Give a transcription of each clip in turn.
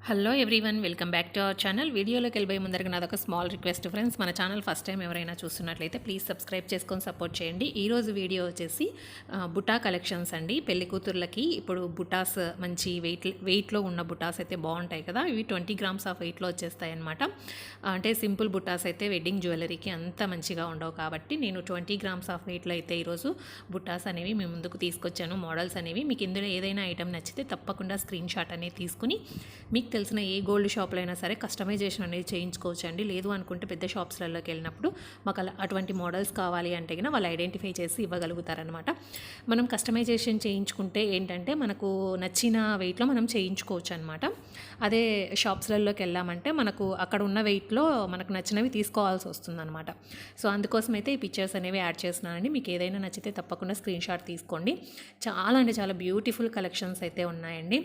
Hello everyone, welcome back to our channel. వీడియోలోకి వెళ్ళిపోయే ముందరగా నాదొక స్మాల్ రిక్వెస్ట్ ఫ్రెండ్స్, మన ఛానల్ ఫస్ట్ టైం ఎవరైనా చూస్తున్నట్లయితే ప్లీజ్ సబ్స్క్రైబ్ చేసుకొని సపోర్ట్ చేయండి. ఈరోజు వీడియో వచ్చేసి బుటా కలెక్షన్స్ అండి. పెళ్లి కూతుర్లకి ఇప్పుడు బుటాస్ మంచి వెయిట్లో ఉన్న బుటాస్ అయితే బాగుంటాయి కదా. ఇవి 20 గ్రామ్స్ ఆఫ్ వెయిట్లో వచ్చేస్తాయి అనమాట. అంటే సింపుల్ బుటాస్ అయితే వెడ్డింగ్ జ్యువెలరీకి అంత మంచిగా ఉండవు కాబట్టి నేను 20 గ్రామ్స్ ఆఫ్ వెయిట్లో అయితే ఈరోజు బుటాస్ అనేవి మీ ముందుకు తీసుకొచ్చాను. మోడల్స్ అనేవి మీకు ఇందులో ఏదైనా ఐటమ్ నచ్చితే తప్పకుండా స్క్రీన్ షాట్ అనేది తీసుకుని మీకు తెలిసిన ఏ గోల్డ్ షాప్లో అయినా సరే కస్టమైజేషన్ అనేది చేయించుకోవచ్చు అండి. లేదు అనుకుంటే పెద్ద షాప్స్లలోకి వెళ్ళినప్పుడు మాకు అటువంటి మోడల్స్ కావాలి అంటే కన్నా వాళ్ళు ఐడెంటిఫై చేసి ఇవ్వగలుగుతారనమాట. మనం కస్టమైజేషన్ చేయించుకుంటే ఏంటంటే మనకు నచ్చిన వెయిట్లో మనం చేయించుకోవచ్చు అనమాట. అదే షాప్స్లలోకి వెళ్ళామంటే మనకు అక్కడ ఉన్న వెయిట్లో మనకు నచ్చినవి తీసుకోవాల్సి వస్తుందన్నమాట. సో అందుకోసం అయితే ఈ పిక్చర్స్ అనేవి యాడ్ చేస్తున్నానండి. మీకు ఏదైనా నచ్చితే తప్పకుండా స్క్రీన్ షాట్ తీసుకోండి. చాలా అంటే చాలా బ్యూటిఫుల్ కలెక్షన్స్ అయితే ఉన్నాయండి.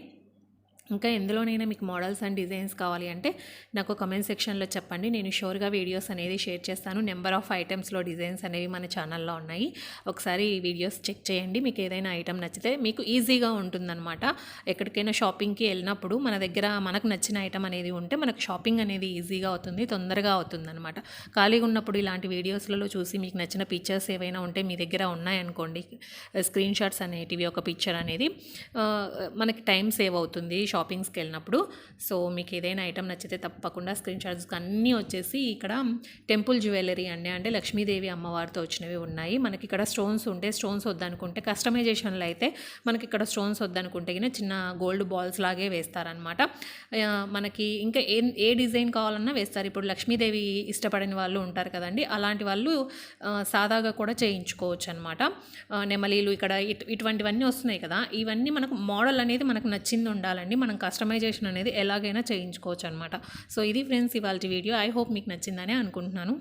ఇంకా ఎందులోనైనా మీకు మోడల్స్ అండ్ డిజైన్స్ కావాలి అంటే నాకు కమెంట్ సెక్షన్లో చెప్పండి. నేను షూర్గా వీడియోస్ అనేది షేర్ చేస్తాను. నెంబర్ ఆఫ్ ఐటమ్స్లో డిజైన్స్ అనేవి మన ఛానల్లో ఉన్నాయి. ఒకసారి ఈ వీడియోస్ చెక్ చేయండి. మీకు ఏదైనా ఐటమ్ నచ్చితే మీకు ఈజీగా ఉంటుందన్నమాట. ఎక్కడికైనా షాపింగ్కి వెళ్ళినప్పుడు మన దగ్గర మనకు నచ్చిన ఐటమ్ అనేది ఉంటే మనకు షాపింగ్ అనేది ఈజీగా అవుతుంది, తొందరగా అవుతుందన్నమాట. ఖాళీగా ఉన్నప్పుడు ఇలాంటి వీడియోస్లలో చూసి మీకు నచ్చిన పిక్చర్స్ ఏవైనా ఉంటే మీ దగ్గర ఉన్నాయనుకోండి, స్క్రీన్ షాట్స్ అనేటివి, ఒక పిక్చర్ అనేది మనకి టైం సేవ్ అవుతుంది షాపింగ్స్కి వెళ్ళినప్పుడు. సో మీకు ఏదైనా ఐటమ్ నచ్చితే తప్పకుండా స్క్రీన్ షాట్స్ అన్నీ వచ్చేసి ఇక్కడ టెంపుల్ జ్యువెలరీ అండి. అంటే లక్ష్మీదేవి అమ్మవారితో వచ్చినవి ఉన్నాయి. మనకి ఇక్కడ స్టోన్స్ ఉంటే స్టోన్స్ వద్దనుకుంటే కస్టమైజేషన్లో అయితే మనకి ఇక్కడ స్టోన్స్ వద్దనుకుంటే చిన్న గోల్డ్ బాల్స్ లాగే వేస్తారనమాట. మనకి ఇంకా ఏ డిజైన్ కావాలన్నా వేస్తారు. ఇప్పుడు లక్ష్మీదేవి ఇష్టపడిన వాళ్ళు ఉంటారు కదండి, అలాంటి వాళ్ళు సాదాగా కూడా చేయించుకోవచ్చు అనమాట. నెమలీలు ఇక్కడ ఇటువంటివన్నీ వస్తున్నాయి కదా, ఇవన్నీ మనకు మోడల్ అనేది మనకు నచ్చింది ఉండాలండి. మనం కస్టమైజేషన్ అనేది ఎలాగైనా చేయించుకోవచ్చు అనమాట. సో ఇది ఫ్రెండ్స్ ఇవాళ వీడియో. ఐ హోప్ మీకు నచ్చిందని అనుకుంటున్నాను.